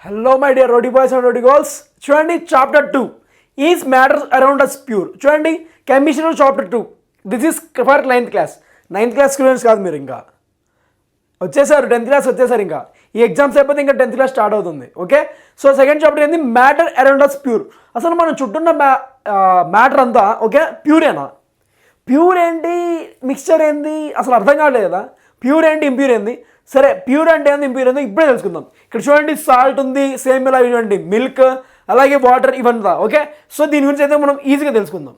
Hello my dear Rowdy boys and Rowdy girls. చూడండి chapter 2 is matters around us pure. చూడండి chemistry chapter 2. This is for 9th class. 9th class students కాదు, మీరు ఇంకా వచ్చేసారు 10th class వచ్చేసారు. ఇంకా ఈ ఎగ్జామ్స్ అయిపోతే ఇంకా 10th క్లాస్ స్టార్ట్ అవుతుంది. ఓకే, సో సెకండ్ చాప్టర్ ఏంది, మ్యాటర్ అరౌండ్ అస్ ప్యూర్. అసలు మనం చుట్టూన్న మ్యాటర్ అంతా ఓకే ప్యూరేనా? ప్యూర్ ఏంటి, మిక్స్చర్ ఏంది, అసలు అర్థం కావట్లేదు కదా. ప్యూర్ ఏంటి, ఇంప్యూర్ ఏంది. సరే, ప్యూర్ అంటే ఏంది, ఇంప్యూర్ ఏంది ఇప్పుడే తెలుసుకుందాం. ఇక్కడ చూడండి సాల్ట్ ఉంది, సేమ్ ఇలా చూడండి మిల్క్, అలాగే వాటర్, ఇవంతా. ఓకే, సో దీని గురించి అయితే మనం ఈజీగా తెలుసుకుందాం.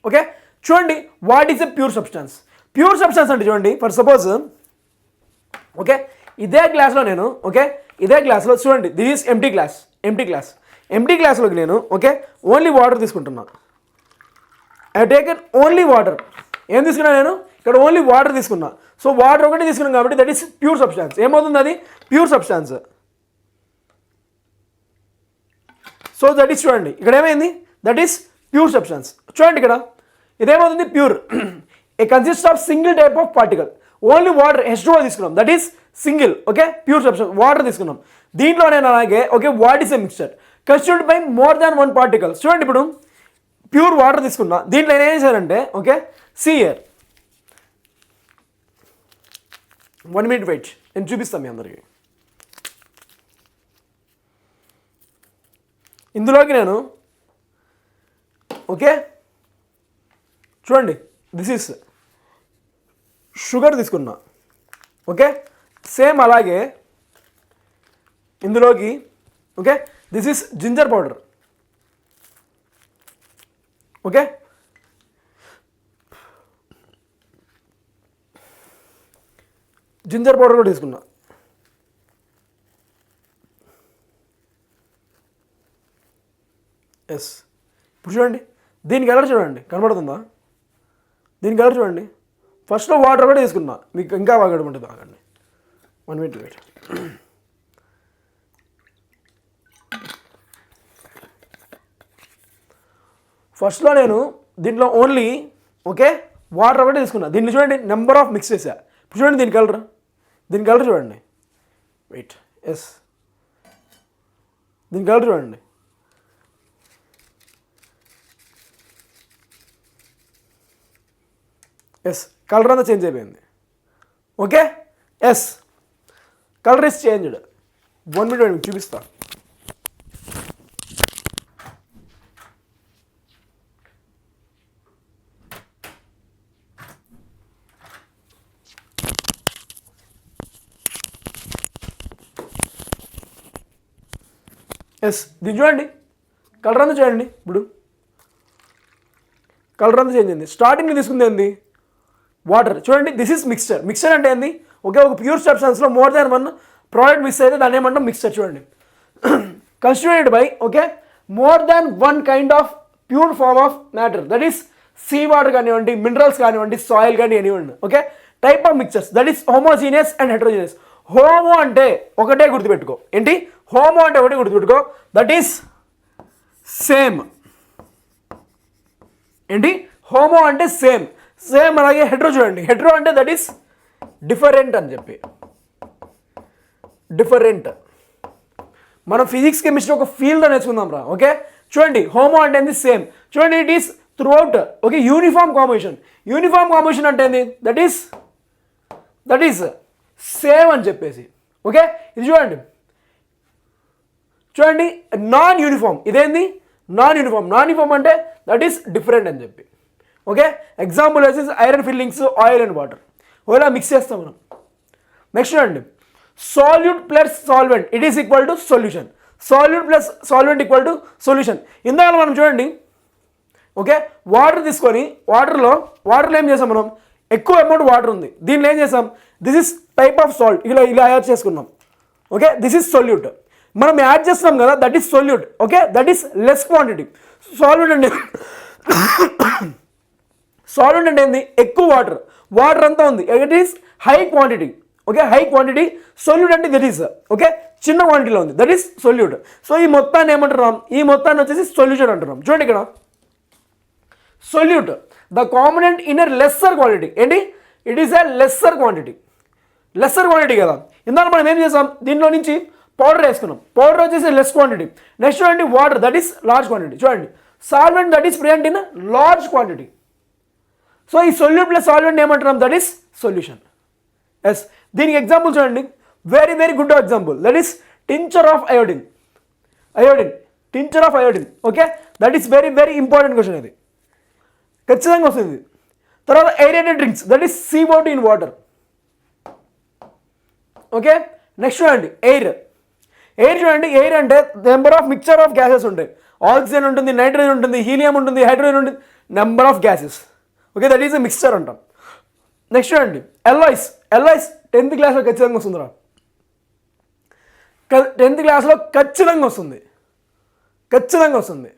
ఓకే, చూడండి what is a pure substance. Pure substance అంటే చూడండి, ఫర్ సపోజ్ ఓకే ఇదే క్లాస్లో నేను ఇదే క్లాస్లో చూడండి, దిస్ ఈస్ ఎంటీ క్లాస్లోకి నేను ఓన్లీ వాటర్ తీసుకుంటున్నా. I taken only water. ఏం తీసుకున్నా నేను ఇక్కడ? ఓన్లీ వాటర్ తీసుకున్నా. సో వాటర్ ఒకటి తీసుకున్నాం కాబట్టి దట్ ఈస్ ప్యూర్ సబ్స్టాన్స్. ఏమవుతుంది అది? Pure substance. So that is చూడండి ఇక్కడ ఏమైంది, దట్ ఈస్ ప్యూర్ సబ్స్టాన్స్. చూడండి ఇక్కడ ఇదేమవుతుంది, pure. A consist of single type of particle. Only water H2O తీసుకున్నాం, that is single. Pure substance water తీసుకున్నాం. దీంట్లో నేను అలాగే what is a mixture constituted by more than one particle. చూడండి ఇప్పుడు ప్యూర్ వాటర్ తీసుకున్నా, దీంట్లో నేను ఏం చేశానంటే సియర్ 1 minute వెయిట్, నేను చూపిస్తాను మీ అందరికీ. ఇందులోకి నేను చూడండి దిస్ ఈస్ షుగర్ తీసుకున్నా. సేమ్ అలాగే ఇందులోకి this is ginger powder. Ginger powder కూడా తీసుకున్నా. ఎస్, ఇప్పుడు చూడండి దీని కలర్ చూడండి, కనబడుతుందా? దీని కలర్ చూడండి. ఫస్ట్లో వాటర్ కూడా తీసుకున్నా, మీకు ఇంకా బాగా ఉంటుంది. ఆగండి 1 minute వెయిట్. ఫస్ట్లో నేను దీంట్లో ఓన్లీ వాటర్ ఒకటి తీసుకున్నా. దీన్ని చూడండి నెంబర్ ఆఫ్ మిక్స్ చేసా. ఇప్పుడు చూడండి దీని కలర్ చూడండి. వెయిట్, ఎస్, దీని కలర్ చూడండి. ఎస్, కలర్ అంతా చేంజ్ అయిపోయింది. Yes, colour is changed. 1 minute చూపిస్తా. ఎస్, దీన్ని చూడండి కలర్ అంతా చూడండి. ఇప్పుడు కలర్ అంతా చేంజ్ అయింది. స్టార్టింగ్ తీసుకుంది ఏంది, వాటర్. చూడండి దిస్ ఈస్ మిక్స్చర్. మిక్స్చర్ అంటే ఏంది, ఒక ప్యూర్ సబ్స్టాన్స్లో more than one product mix అయితే దాన్ని ఏమంటాం, మిక్స్చర్. చూడండి constituted by more than one kind of pure form of matter, that is sea water కానివ్వండి, మినరల్స్ కానివ్వండి, సాయిల్ కానివ్వండి. Type of mixtures that is homogeneous and heterogeneous. Homo అంటే ఒకటే గుర్తుపెట్టుకో. ఏంటి హోమో అంటే ఒకటే గుర్తుపెట్టుకో, దట్ ఈస్ సేమ్. ఏంటి హోమో అంటే సేమ్. అలాగే హెట్రో చూడండి, హెట్రో అంటే దట్ ఈస్ డిఫరెంట్ అని చెప్పి. డిఫరెంట్ మనం ఫిజిక్స్ కెమిస్ట్రీ ఒక ఫీల్డ్ నేర్చుకుందాం రా. చూడండి హోమో అంటే ఏంది, సేమ్. చూడండి it is through out uniform combination. Uniform combination అంటే ఏంది, దట్ ఈస్ సేమ్ అని చెప్పేసి. ఇది చూడండి నాన్ యూనిఫామ్. ఇదేంది నాన్ యూనిఫామ్ అంటే దట్ ఈస్ డిఫరెంట్ అని చెప్పి. ఎగ్జాంపుల్ వచ్చేసి iron fillings, oil and water ఇలా మిక్స్ చేస్తాం మనం. నెక్స్ట్ చూడండి salute plus solvent it is equal to solution. Salute plus solvent equal to solution. ఇందాక మనం చూడండి వాటర్ తీసుకొని వాటర్లో ఏం చేసాం మనం, ఎక్కువ అమౌంట్ వాటర్ ఉంది, దీనిలో ఏం చేసాం, this is type of salt, ఇలా యాడ్ చేసుకున్నాం. This is solute. మనం యాడ్ చేస్తున్నాం కదా, that is solute. That is less quantity. Salute అంటే ఏంది, ఎక్కువ వాటర్ అంతా ఉంది, it is high quantity. High quantity. Solute అంటే దట్ ఈస్ చిన్న క్వాంటిటీలో ఉంది, దట్ ఈస్ సొల్యూట్. సో ఈ మొత్తాన్ని ఏమంటున్నాం, ఈ మొత్తాన్ని వచ్చేసి సొల్యూషన్ అంటున్నాం. చూడండి ఇక్కడ solute the component in a lesser quantity. ఏంటి, it is a lesser quantity. Lesser quantity కదా. ఇందాక మనం ఏం చేసాం, దీనిలో నుంచి పౌడర్ వేసుకున్నాం, పౌడర్ వచ్చేసి లెస్ క్వాంటిటీ. నెక్స్ట్ చూడండి water, that is large quantity. చూడండి solvent that is present in large quantity. So ఈ సొల్యూట్ ప్లస్ సాల్వెంట్ ఏమంటున్నాం, దట్ ఈస్ సొల్యూషన్. ఎస్, దీనికి ఎగ్జాంపుల్ చూడండి, very very good example, that is tincture of iodine. Tincture of iodine. Okay, that is very very important question. ఇది ఖచ్చితంగా వస్తుంది. తర్వాత aerated drinks, that is CO2 in water. Okay, next చూడండి air. చూడండి air అంటే number of mixture of gases ఉంటాయి. Oxygen ఉంటుంది, nitrogen ఉంటుంది, హీలియం ఉంటుంది, హైడ్రోజన్ ఉంటుంది, number of gases. Okay, that is a mixture అంటాం. నెక్స్ట్ చూడండి ఎల్లాయిస్. 10th క్లాస్లో ఖచ్చితంగా వస్తుందిరా, 10th క్లాస్లో ఖచ్చితంగా వస్తుంది.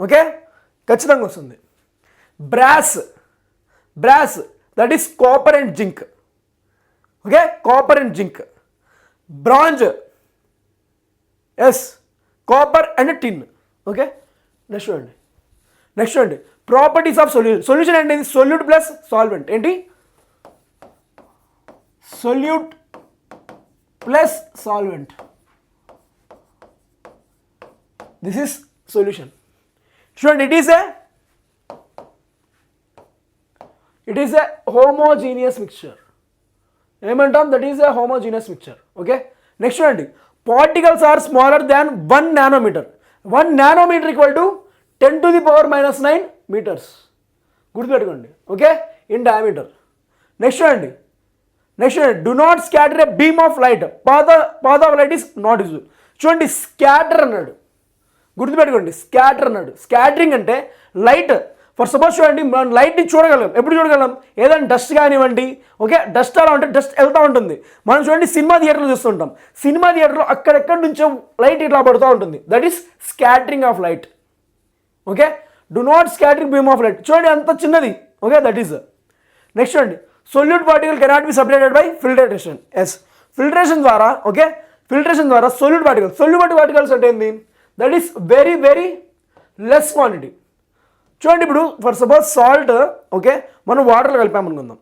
ఓకే, ఖచ్చితంగా వస్తుంది. Brass that is copper and zinc. Okay, copper and zinc. Bronze, yes, copper and tin. Okay, next చూడండి ప్రాపర్టీస్ ఆఫ్ సొల్యూషన్ అంటే సొల్యూట్ ప్లస్ సాల్వెంట్. ఏంటి, solute plus solvent, this is solution. చూడండి it is a homogeneous mixture. ఏమంటాం, that is a homogeneous mixture. Okay, next చూడండి particles are smaller than 1 nanometer. 1 nanometer equal to 10 to the power -9 meters. గుర్తుపెట్టుకోండి. Okay, in diameter. Next చూడండి do not scatter a beam of light. Path of light is not useful. చూడండి scatter అన్నాడు, గుర్తుపెట్టుకోండి. Scatter అన్నాడు. Scattering అంటే light. For suppose చూడండి మనం లైట్ని చూడగలం. ఎప్పుడు చూడగలం, ఏదైనా డస్ట్ కానివ్వండి. ఓకే, డస్ట్ అలా ఉంటే డస్ట్ వెళ్తూ ఉంటుంది. మనం చూడండి సినిమా థియేటర్లో చూస్తుంటాం. సినిమా థియేటర్లో అక్కడెక్కడి నుంచో లైట్ ఇట్లా పడుతూ ఉంటుంది. That is scattering of light. Okay, do not scattering beam of light. చూడండి అంత చిన్నది. Okay, that is. నెక్స్ట్ చూడండి solute particle cannot be separated by filtration. Yes, filtration ద్వారా. ఓకే, ఫిల్టరేషన్ ద్వారా సొల్యూట్ పార్టికల్స్ అంటే ఏంది, that is very very less quantity. చూడండి ఇప్పుడు ఫర్ సపోజ్ సాల్ట్. ఓకే, మనం వాటర్లో కలిపామనుకుందాం.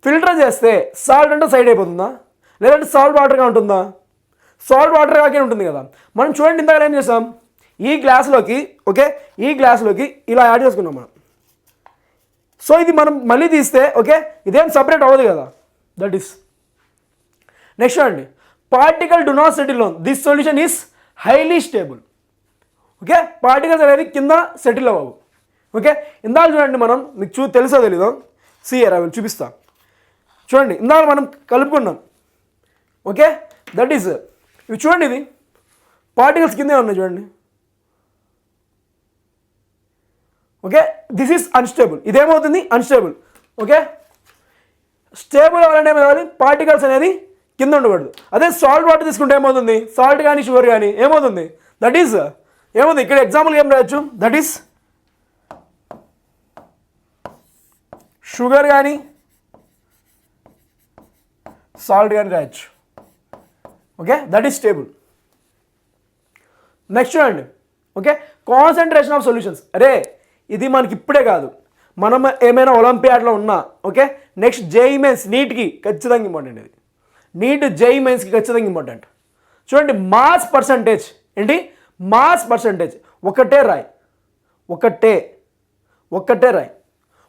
ఫిల్టర్ చేస్తే సాల్ట్ అంటే సైడ్ అయిపోతుందా, లేదంటే సాల్ట్ వాటర్గా ఉంటుందా? సాల్ట్ వాటర్ కాకే ఉంటుంది కదా. మనం చూడండి ఇందాక ఏం చేస్తాం, ఈ గ్లాసులోకి. ఓకే, ఈ గ్లాసులోకి ఇలా యాడ్ చేసుకున్నాం మనం. సో ఇది మనం మళ్ళీ తీస్తే ఓకే ఇదేం సపరేట్ అవ్వదు కదా. That is. నెక్స్ట్ అండి particle do not settle on this solution is highly stable. Okay, particles అనేది కింద సెటిల్ అవ్వవు. ఓకే, ఇందాక చూడండి మనం మీకు తెలుసో తెలీదో, సిఆర్ అవి చూపిస్తా. చూడండి ఇందాక మనం కలుపుకున్నాం. Okay, that is. ఇవి చూడండి, ఇది పార్టికల్స్ కిందే ఉన్నాయి చూడండి. Okay, this is unstable. ఇదేమవుతుంది, అన్స్టేబుల్. ఓకే, స్టేబుల్ అవ్వాలంటే ఏమవుతుంది, పార్టికల్స్ అనేది కింద ఉండకూడదు. అదే సాల్ట్ వాటర్ తీసుకుంటే ఏమవుతుంది, సాల్ట్ కానీ షుగర్ కానీ ఏమవుతుంది, దట్ ఈస్ ఏమవుతుంది. ఇక్కడ ఎగ్జాంపుల్ ఏం రాయొచ్చు, దట్ ఈస్ షుగర్ కానీ సాల్ట్ కానీ రాయొచ్చు. Okay, that is stable. Next చూడండి. Okay, concentration of solutions. అరే ఇది మనకి ఇప్పుడే కాదు, మనం ఏమైనా ఒలింపియాడ్లో ఉన్నా. ఓకే, నెక్స్ట్ జేఈఈ మెయిన్స్ నీట్కి ఖచ్చితంగా ఇంపార్టెంట్. ఇది నీట్ జేఈఈ మెయిన్స్కి ఖచ్చితంగా ఇంపార్టెంట్. చూడండి మాస్ పర్సంటేజ్ ఏంటి, మాస్ పర్సంటేజ్ ఒకటే రాయ్.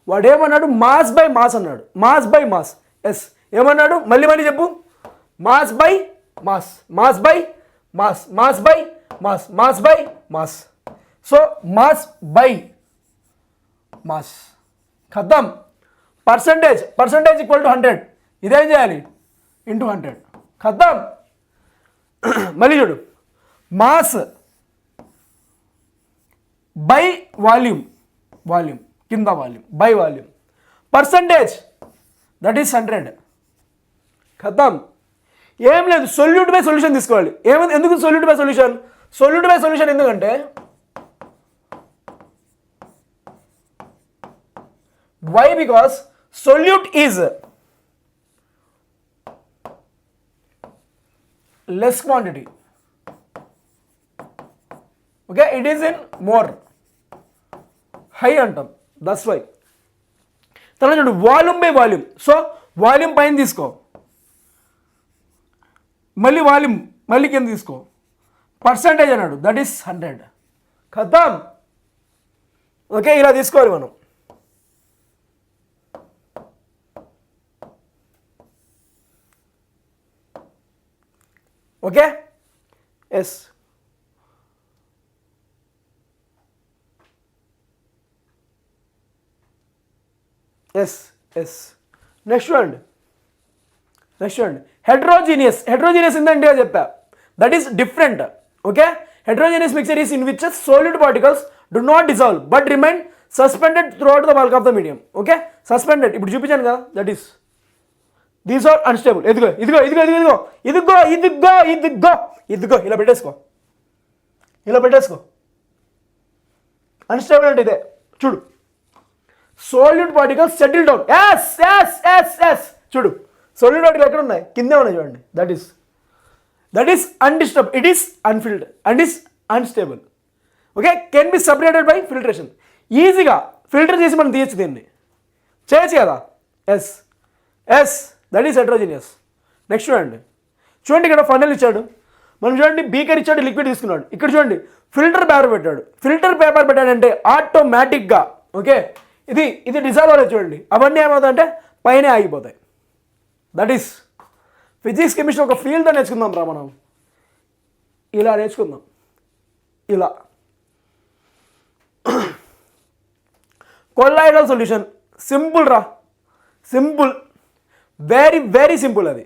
వాడు ఏమన్నాడు, మాస్ బై మాస్ అన్నాడు. Mass by mass. ఎస్, ఏమన్నాడు మళ్ళీ చెప్పు, mass by mass, mass by mass, mass by mass, mass by mass. So mass by mass ఖతం. Percentage equal to 100. ఇదేం చేయాలి, ఇంటూ 100 ఖతం. మళ్ళీ చూడు, మాస్ బై వాల్యూమ్, కింద volume by volume, percentage that is 100 ఖతం. ఏం లేదు, సొల్యూట్ బై సొల్యూషన్ తీసుకోవాలి. ఎందుకు సొల్యూట్ బై సొల్యూషన్ ఎందుకంటే why, because solute is less quantity. Okay, it is in more high antam, that's why. తర్వాత చూడు volume by volume. So volume పైన తీసుకో, మళ్ళీ వాల్యూమ్ మళ్ళీ కింద తీసుకో, పర్సంటేజ్ అన్నాడు, దట్ ఈస్ 100. ఖతం. ఓకే, ఇలా తీసుకోవాలి మనం. Okay, yes. Yes yes. Next చూడండి, హెట్రోజీనియస్. హెట్రోజీనియస్ ఏంటంటే చెప్పా, that is different. Okay, heterogeneous mixture is in which solid particles do not dissolve but remain suspended throughout the bulk of the medium. Okay, suspended ఇప్పుడు చూపించాను కదా, that is these are unstable. ఇదిగో ఇదిగో ఇదిగో ఇదిగో ఇదిగో ఇదిగో ఇదిగో ఇదిగో ఇదిగో ఇలా పెట్టేసుకో, ఇలా పెట్టేసుకో. అన్స్టేబుల్ అంటే ఇదే చూడు, solid particles settle down. Yes yes yes yes. చూడు సాలిడ్ పార్టికల్ ఎక్కడ ఉన్నాయి, కిందే ఉన్నాయి చూడండి. That is undisturbed, it is unfilled and is unstable. Okay, can be separated by filtration. ఈజీగా ఫిల్టర్ చేసి మనం తీయచ్చు, దీన్ని చేయొచ్చు కదా. Yes yes, that is heterogeneous. Next చూడండి, ఇక్కడ ఫన్నెల్ ఇచ్చాడు, మనం చూడండి బీకర్ ఇచ్చాడు, లిక్విడ్ తీసుకున్నాడు. ఇక్కడ చూడండి ఫిల్టర్ పేపర్ పెట్టాడు. ఫిల్టర్ పేపర్ పెట్టాడంటే ఆటోమేటిక్గా ఓకే ఇది డిజాల్వ్ అవ్వలేదు చూడండి, అవన్నీ ఏమవుతాయంటే పైన ఆగిపోతాయి. దట్ ఈస్ ఫిజిక్స్ కెమిస్ట్రీ ఒక ఫీల్డ్తో నేర్చుకుందాం రా మనం. ఇలా నేర్చుకుందాం, ఇలా. కొల్లాయిడల్ సొల్యూషన్ సింపుల్ రా, సింపుల్, వెరీ వెరీ సింపుల్. అది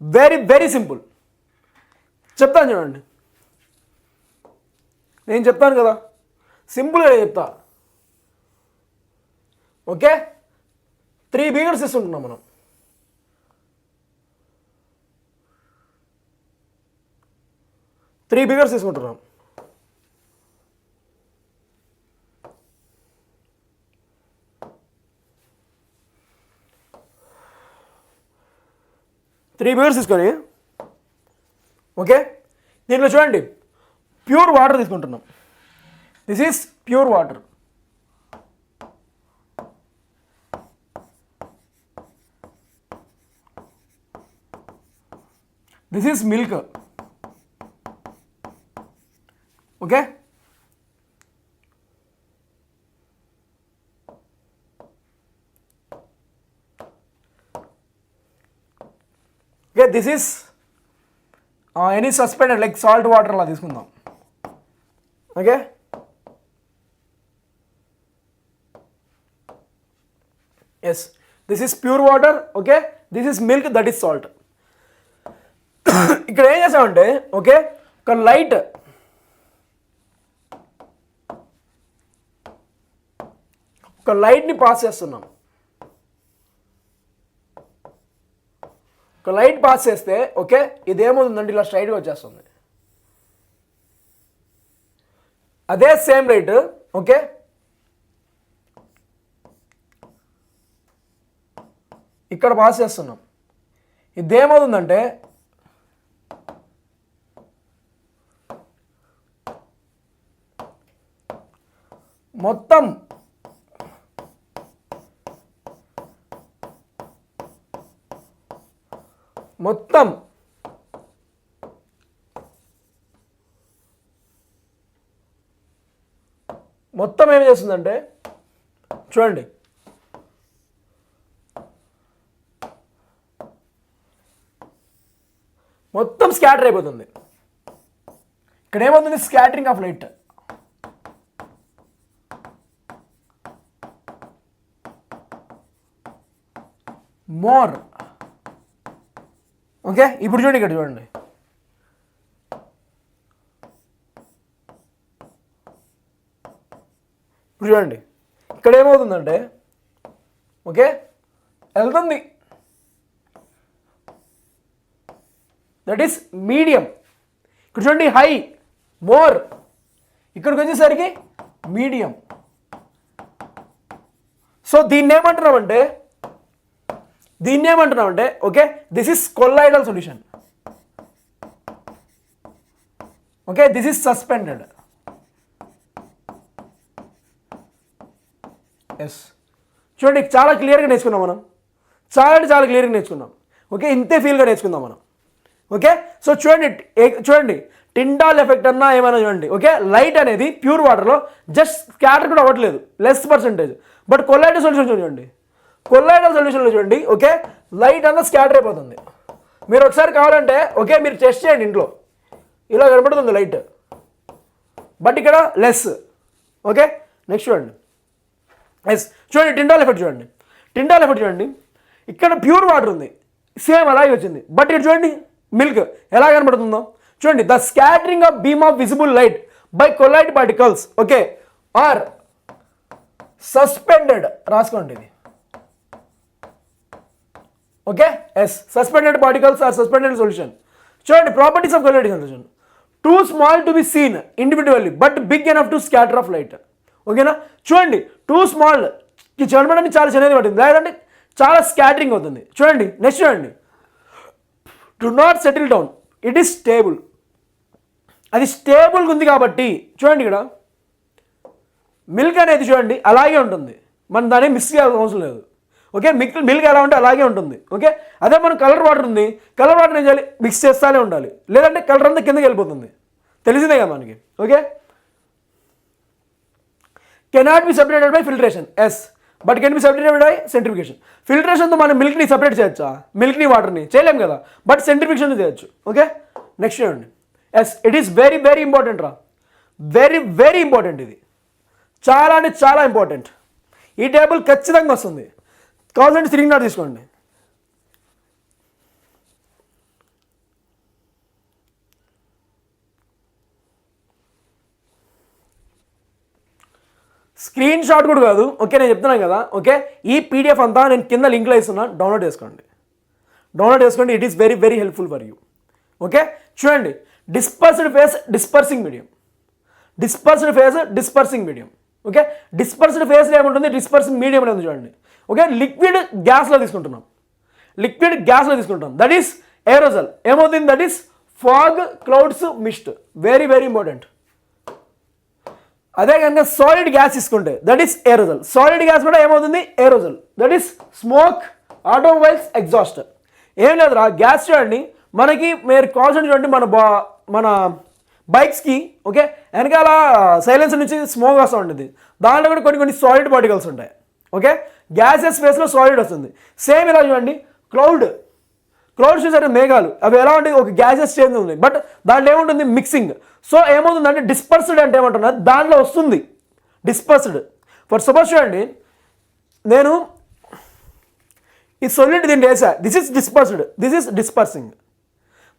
వెరీ వెరీ సింపుల్. చెప్తాను చూడండి, నేను చెప్తాను కదా, సింపుల్గా చెప్తా. ఓకే, 3 బీకర్స్ తీసుకుంటున్నాం మనం. 3 బీకర్స్ తీసుకుంటున్నాం. తీసుకొని ఓకే, దీంట్లో చూడండి ప్యూర్ వాటర్ తీసుకుంటున్నాం. This is pure water. This is milk. Okay, this is any suspended like salt water అలా తీసుకుందాం. Okay, yes, this is pure water. Okay, this is milk, that is salt. ఇక్కడ ఏం చేసామంటే okay, ఒక లైట్ని pass చేస్తున్నాం. ఒక లైట్ పాస్ చేస్తే ఓకే, ఇదేమవుతుందంటే ఇలా స్ట్రైట్గా వచ్చేస్తుంది. అదే సేమ్ లైట్ ఓకే, ఇక్కడ పాస్ చేస్తున్నాం. ఇదేమవుతుందంటే మొత్తం ఏం చేస్తుందంటే చూడండి, మొత్తం స్కాటర్ అయిపోతుంది. ఇక్కడ ఏమవుతుంది, scattering of light. More okay, ఇప్పుడు చూడండి, ఇక్కడ చూడండి, ఇక్కడ ఏమవుతుందంటే ఓకే వెళ్తుంది, దట్ ఈస్ మీడియం. ఇక్కడ చూడండి హై, మోర్, ఇక్కడికి వచ్చేసరికి మీడియం. సో దీన్ని ఏమంటున్నామంటే okay, this is colloidal solution. Okay, this is suspended. Yes, చూడండి చాలా క్లియర్గా నేర్చుకున్నాం మనం, చాలా క్లియర్గా నేర్చుకున్నాం. ఓకే, ఇంతే ఫీల్గా నేర్చుకుందాం మనం. ఓకే. సో చూడండి టిండాల్ ఎఫెక్ట్ అన్నా ఏమైనా చూడండి. ఓకే, లైట్ అనేది ప్యూర్ వాటర్లో జస్ట్ స్కాటర్ కూడా అవ్వట్లేదు, less percentage. But colloidal solution చూడండి, కొల్లాయిడల్ సొల్యూషన్లో చూడండి. ఓకే, లైట్ అంతా స్కాటర్ అయిపోతుంది. మీరు ఒకసారి కావాలంటే ఓకే మీరు టెస్ట్ చేయండి ఇంట్లో, ఇలా కనబడుతుంది లైట్, బట్ ఇక్కడ లెస్. ఓకే, నెక్స్ట్ చూడండి. ఎస్, చూడండి టిండాల్ ఎఫెక్ట్ చూడండి, టిండాల్ ఎఫెక్ట్ చూడండి. ఇక్కడ ప్యూర్ వాటర్ ఉంది, సేమ్ అలాగే వచ్చింది. బట్ ఇక్కడ చూడండి మిల్క్ ఎలా కనబడుతుందో చూడండి. The scattering of beam of visible light by colloid particles okay are suspended, రాసుకోండి ఇది. Okay, yes, suspended particles are suspended solution. చూడండి properties of colloid solution. Too small to be seen individually but big enough to scatter off light. ఓకేనా, చూడండి two small చూడడానికి చాలా చిన్నది పడుతుంది, లేదంటే చాలా స్కాటరింగ్ అవుతుంది. చూడండి నెక్స్ట్ చూడండి. Do not settle down, it is stable. అది స్టేబుల్గా ఉంది కాబట్టి చూడండి ఇక్కడ మిల్క్ అనేది చూడండి అలాగే ఉంటుంది, మనం దాన్ని మిక్స్ చేయాల్సిన అవసరం లేదు. ఓకే, మిల్క్ ఎలా ఉంటే అలాగే ఉంటుంది. ఓకే, అదే మనం కలర్ వాటర్ ఉంది, కలర్ వాటర్ ఏం చేయాలి, మిక్స్ చేస్తూనే ఉండాలి, లేదంటే కలర్ అంతా కిందకి వెళ్ళిపోతుంది, తెలిసిందే కదా మనకి. Okay, cannot be separated by filtration, yes, but can be separated by centrifugation. ఫిల్ట్రేషన్తో మనం మిల్క్ని సెపరేట్ చేయొచ్చా, మిల్క్ని వాటర్ని చేయలేం కదా, బట్ సెంట్రిఫికేషన్ చేయొచ్చు. ఓకే, నెక్స్ట్ చూడండి. Yes, it is very very important రా, వెరీ వెరీ ఇంపార్టెంట్. ఇది చాలా అంటే చాలా ఇంపార్టెంట్. ఈ టేబుల్ ఖచ్చితంగా వస్తుంది, కావాలంటే స్క్రీన్ షాట్ తీసుకోండి. స్క్రీన్ షాట్ కూడా కాదు. ఓకే, నేను చెప్తున్నాను కదా. ఓకే, ఈ పీడిఎఫ్ అంతా నేను కింద లింక్లో ఇస్తున్నాను, డౌన్లోడ్ చేసుకోండి, డౌన్లోడ్ చేసుకోండి. It is very very helpful for you. Okay, చూడండి dispersed phase dispersing medium, dispersed phase dispersing medium. Okay, dispersed ఫేజ్లో ఏముంటుంది, డిస్పర్సింగ్ మీడియం అనేది చూడండి. ఓకే, లిక్విడ్ గ్యాస్లో తీసుకుంటున్నాం, లిక్విడ్ గ్యాస్లో తీసుకుంటాం, దట్ ఈస్ ఏరోజల్. ఏమవుతుంది, that is fog, clouds, mist. Very very important. అదే కనుక సాలిడ్ గ్యాస్ తీసుకుంటే that is aerosol. Solid gas కూడా ఏమవుతుంది, aerosol, that is smoke, automobiles exhaust. ఏం లేదురా, గ్యాస్ చూడండి మనకి మీరు కాన్సెంట్ చూడండి, మన బైక్స్కి ఓకే వెనకాల సైలెన్సర్ నుంచి స్మోక్ వస్తూ ఉంటుంది, దాంట్లో కూడా కొన్ని సాలిడ్ పార్టికల్స్ ఉంటాయి. ఓకే, గ్యాసెస్ స్పేస్లో సాలిడ్ వస్తుంది. సేమ్ ఇలా చూడండి క్లౌడ్స్ చూసారు మేఘాలు, అవి ఎలా ఉంటాయి, ఒక గ్యాసెస్ చేంజ్ ఉంది, బట్ దాంట్లో ఏముంటుంది, మిక్సింగ్. సో ఏమవుతుందంటే డిస్పర్స్డ్ అంటే ఏమంటున్నారు, దాంట్లో వస్తుంది డిస్పర్స్డ్. ఫర్ సపోజ్ చూడండి నేను ఈ సొల్యూట్ దీన్ని వేసా, this is dispersed, this is dispersing.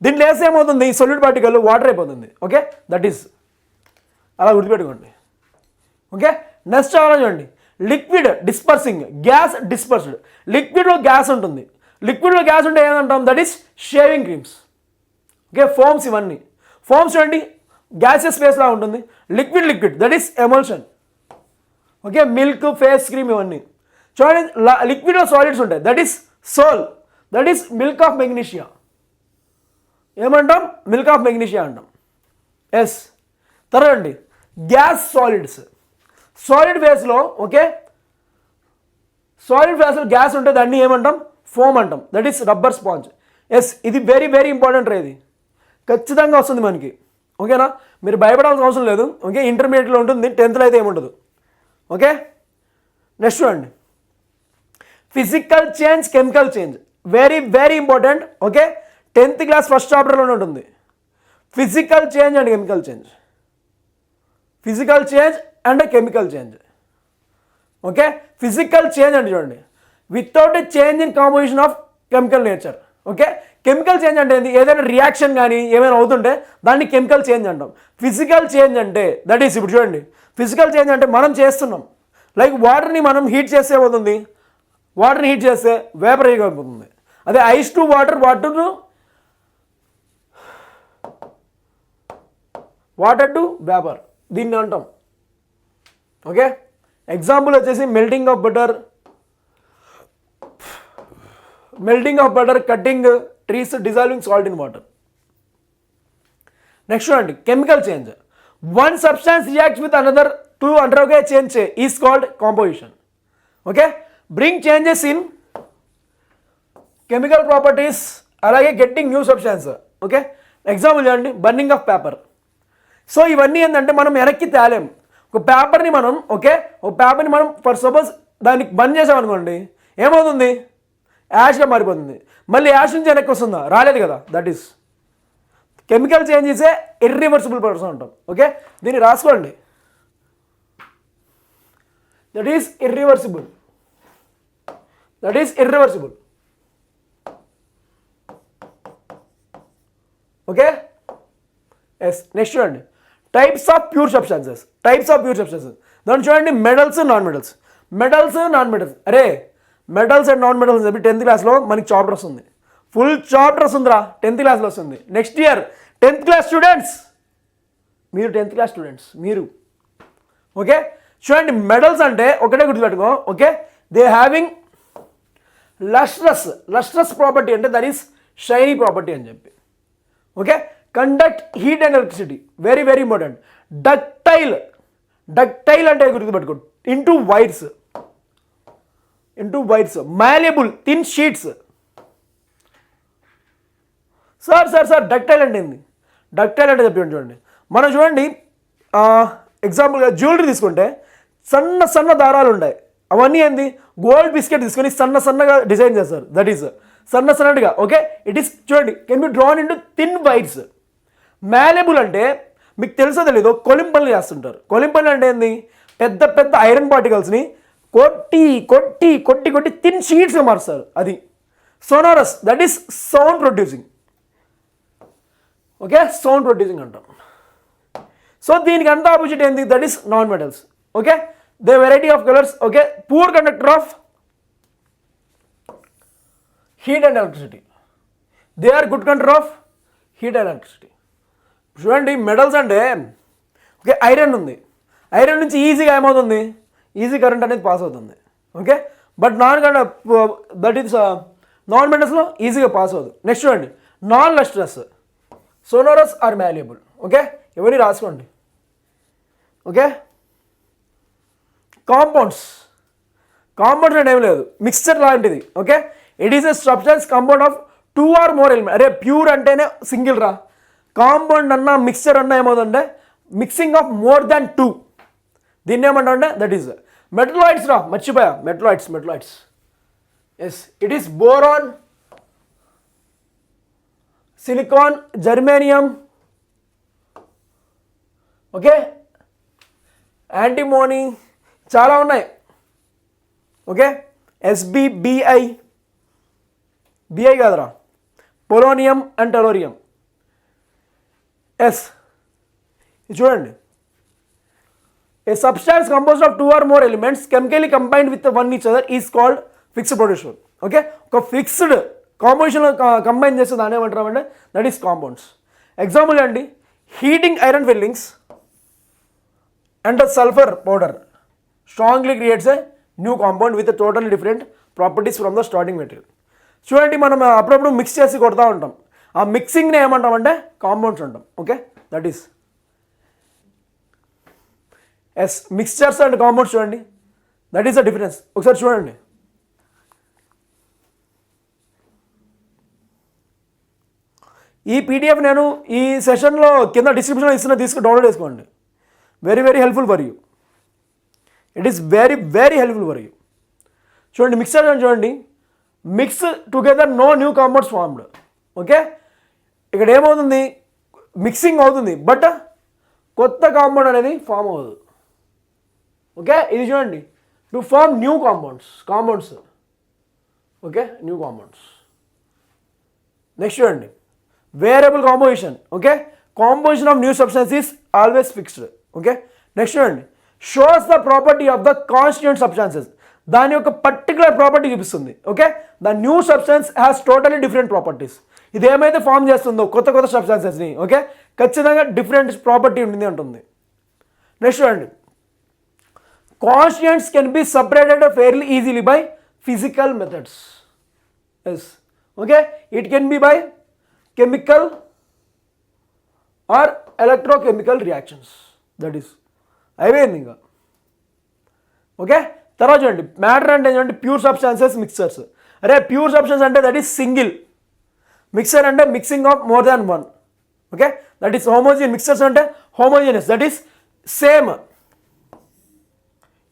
దీంట్లో వేస్తే ఏమవుతుంది, ఈ సొల్యూట్ పార్టికల్ వాటర్ అయిపోతుంది. ఓకే, దట్ ఈస్ అలా గుర్తుపెట్టుకోండి. ఓకే, నెక్స్ట్ చూడండి లిక్విడ్ డిస్పర్సింగ్, గ్యాస్ డిస్పర్స్డ్. లిక్విడ్లో గ్యాస్ ఉంటుంది, లిక్విడ్లో గ్యాస్ ఉంటే ఏమంటాం, that is shaving creams. Okay, foams, ఇవన్నీ ఫోమ్స్ చూడండి గ్యాసెస్ స్పేస్లా ఉంటుంది. Liquid that is emulsion. Okay, milk, face cream, ఇవన్నీ చూడండి. లిక్విడ్లో సాలిడ్స్ ఉంటాయి, that is sol, that is milk of magnesia. ఏమంటాం, మిల్క్ ఆఫ్ మెగ్నీషియా అంటాం. ఎస్, తర్వాత అండి గ్యాస్ సాలిడ్స్. సాలిడ్ ఫేస్లో ఓకే సాలిడ్ ఫేస్లో గ్యాస్ ఉంటే దాన్ని ఏమంటాం, ఫోమ్ అంటాం, that is rubber sponge. Yes, ఇది వెరీ వెరీ ఇంపార్టెంట్ రా, ఇది ఖచ్చితంగా వస్తుంది మనకి. ఓకేనా, మీరు భయపడాల్సిన అవసరం లేదు. ఓకే, ఇంటర్మీడియట్లో ఉంటుంది, 10th అయితే ఏముండదు. ఓకే, నెక్స్ట్ చూడండి physical change, chemical change, very very important. Okay, 10th class first చాప్టర్లోనే ఉంటుంది physical change and chemical change, physical change and chemical change. Okay, physical change అంటే చూడండి without a change in composition of chemical nature. Okay, chemical change అంటే ఏంటి, ఏదైనా reaction కానీ ఏమైనా అవుతుంటే దాన్ని కెమికల్ చేంజ్ అంటాం. ఫిజికల్ చేంజ్ అంటే దట్ ఈస్, ఇప్పుడు చూడండి ఫిజికల్ చేంజ్ అంటే మనం చేస్తున్నాం, లైక్ వాటర్ని మనం హీట్ చేస్తే ఏమవుతుంది, వాటర్ని హీట్ చేస్తే వేపర్ అయిపోతుంది. అదే ice to water, water to vapour, దీన్ని అంటాం. ఓకే, ఎగ్జాంపుల్ వచ్చేసి melting of butter, cutting trees, dissolving salt in water. Next చూడండి chemical change. One substance reacts with another to undergo change is called composition. Okay, bring changes in chemical properties, అలాగే getting new substance, okay. Example చూడండి, burning of paper. So ఇవన్నీ ఏంటంటే మనం వెనక్కి తేలేం. ఒక పేపర్ని మనం ఒక పేపర్ని మనం ఫర్ సపోజ్ దానికి బర్న్ చేసామనుకోండి, ఏమవుతుంది? యాష్గా మారిపోతుంది. మళ్ళీ యాష్ నుంచి వెనక్కి వస్తుందా? రాలేదు కదా. దట్ ఈస్ కెమికల్ చేంజ్ చేసే ఇర్రివర్సిబుల్ ప్రాసెస్ అంటాం. ఓకే, దీన్ని రాసుకోండి. That is irreversible. Okay. Yes. Next చూడండి, టైప్స్ ఆఫ్ ప్యూర్ సబ్స్టాన్సెస్. దాన్ని చూడండి, మెటల్స్, నాన్ మెటల్స్. అరే మెటల్స్ అండ్ నాన్ మెటల్స్ చెప్పి 10th క్లాస్లో మనకి చాప్టర్ వస్తుంది. ఫుల్ చాప్టర్ వస్తుందిరా, 10th క్లాస్లో వస్తుంది. Next year 10th class students, మీరు ఓకే. చూడండి, మెటల్స్ అంటే ఒకటే గుర్తుపెట్టుకో. Okay, they having lustrous property, అంటే దట్ ఈస్ షైనీ ప్రాపర్టీ అని చెప్పి. Okay, conduct heat and electricity, very very important. Ductile అంటే గుర్తుపెట్టుకో, into wires, మ్యాలేబుల్, thin sheets. Sir ductile అంటే ఏంది? డక్టైల్ అంటే చెప్పండి. చూడండి, మనం చూడండి ఎగ్జాంపుల్గా జ్యువెలరీ తీసుకుంటే సన్న దారాలు ఉంటాయి. అవన్నీ ఏంది? గోల్డ్ బిస్కెట్ తీసుకొని సన్నగా డిజైన్ చేస్తారు. దట్ ఈస్ సన్నగా. ఓకే, ఇట్ ఈస్ చూడండి, can be drawn into thin wires. మ్యాలేబుల్ అంటే మీకు తెలుసో తెలీదో కొలింపల్లి చేస్తుంటారు. కొలింపల్లి అంటే ఏంది? పెద్ద ఐరన్ పార్టికల్స్ని కొట్టి థిన్ షీట్స్గా మారుస్తారు. అది sonorous, that is sound producing. Okay, sound producing అంటాం. సో దీనికి అంతా ఆపోజిట్ ఏంది? That is non metals. Okay, they variety of colours. Okay, poor conductor of heat and electricity, they are good conductor of heat and electricity. చూడండి, metals అంటే okay, iron ఉంది. Iron నుంచి ఈజీగా ఏమవుతుంది? ఈజీ కరెంట్ అనేది pass అవుతుంది. Okay, but that is non మెటల్స్లో ఈజీగా పాస్ అవుతుంది. నెక్స్ట్ చూడండి, non lustrous, సోనోరస్ or malleable. Okay, ఇవన్నీ రాసుకోండి. ఓకే, కాంపౌండ్స్ అంటే ఏం లేదు, మిక్స్చర్ లాంటిది. Okay, it is a substance compound of 2 or more element. అరే ప్యూర్ అంటేనే సింగిల్ రా, కాంపౌండ్ అన్నా మిక్స్చర్ అన్నా ఏమవుతుందంటే మిక్సింగ్ ఆఫ్ మోర్ దాన్ 2. దీన్ని ఏమంటా అంటే దట్ ఈస్ మెటలాయిడ్స్ రా, మర్చిపోయా, metalloids. Yes, it is boron, silicon, germanium, okay, antimony, చాలా ఉన్నాయి. ఓకే, SbBi కాదురా, పొలోనియం అండ్ టెలోరియం. ఎస్, చూడండి, a substance composed of 2 or more elements chemically combined with one each other is called fixed position. Okay, ఒక fixed కాంపోజిషన్లో combine చేస్తే దాన్ని ఏమంటారంటే that is compounds. Example అండి, heating iron fillings and sulphur powder strongly creates a new compound with totally different properties from the starting material. చూడండి, మనం అప్పుడప్పుడు mix చేసి కొడతా ఉంటాం. ఆ మిక్సింగ్ని ఏమంటామంటే కాంపౌండ్స్ అంటాం. Okay, that is yes, mixtures and compounds. చూడండి, దట్ ఈస్ ద డిఫరెన్స్. ఒకసారి చూడండి, ఈ పీడిఎఫ్ నేను ఈ సెషన్లో కింద డిస్క్రిప్షన్లో ఇస్తున్న డౌన్లోడ్ చేసుకోండి. Very very helpful for you. It is very very helpful for you. చూడండి, మిక్సర్ అని చూడండి, mix together no new compounds formed. Okay, ఇక్కడ ఏమవుతుంది? మిక్సింగ్ అవుతుంది, బట్ కొత్త కాంపౌండ్ అనేది ఫామ్ అవ్వదు. ఓకే, ఇది చూడండి, to form new compounds. Okay, new compounds. Next చూడండి, variable composition. Okay, composition of new substance is always fixed. Okay, next చూడండి, shows the property of the constituent substances, దాని యొక్క particular property చూపిస్తుంది. Okay, the new substance has totally different properties. ఇది ఏమైతే form చేస్తుందో కొత్త సబ్స్టాన్సెస్ని, ఓకే, ఖచ్చితంగా డిఫరెంట్ ప్రాపర్టీ ఉంటుంది అంటుంది. నెక్స్ట్ చూడండి, constituents can be separated fairly easily by physical methods. Yes, okay, it can be by chemical or electrochemical reactions. That is అయిపోయింది ఇంకా. ఓకే, తర్వాత చూడండి, మ్యాటర్ అంటే ఏంటంటే ప్యూర్ సబ్స్టాన్సెస్, మిక్సర్స్. అరే ప్యూర్ సబ్స్టెన్స్ అంటే దట్ ఈస్ సింగిల్. మిక్సర్ అంటే mixing of more than one. Okay, that is homogeneous. Mixtures అంటే హోమోజినియస్, దట్ ఈస్ సేమ్.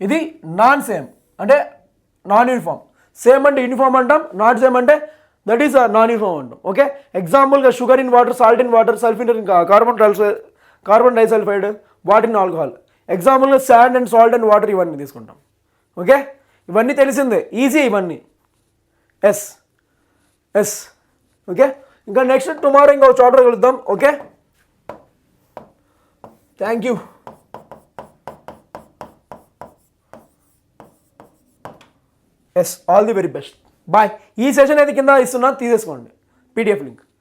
ఇది నాన్ సేమ్ అంటే నాన్ యూనిఫామ్. సేమ్ అంటే యూనిఫామ్ అంటాం, నాట్ సేమ్ అంటే that is non uniform అంటాం. Okay, ఎగ్జాంపుల్గా sugar in water, salt in water, sulphur in carbon disulphide, water in alcohol. ఎగ్జాంపుల్గా sand and salt and water ఇవన్నీ తీసుకుంటాం. Okay, ఇవన్నీ తెలిసిందే, ఈజీ ఇవన్నీ. Yes yes. ఓకే, ఇంకా నెక్స్ట్ టుమారో ఇంకో చాప్టర్ కలుద్దాం. Okay, thank you. Yes, all the very best. Bye. ఈ సెషన్ అయితే కింద ఇస్తున్నా, తీసేసుకోండి పీడిఎఫ్ లింక్.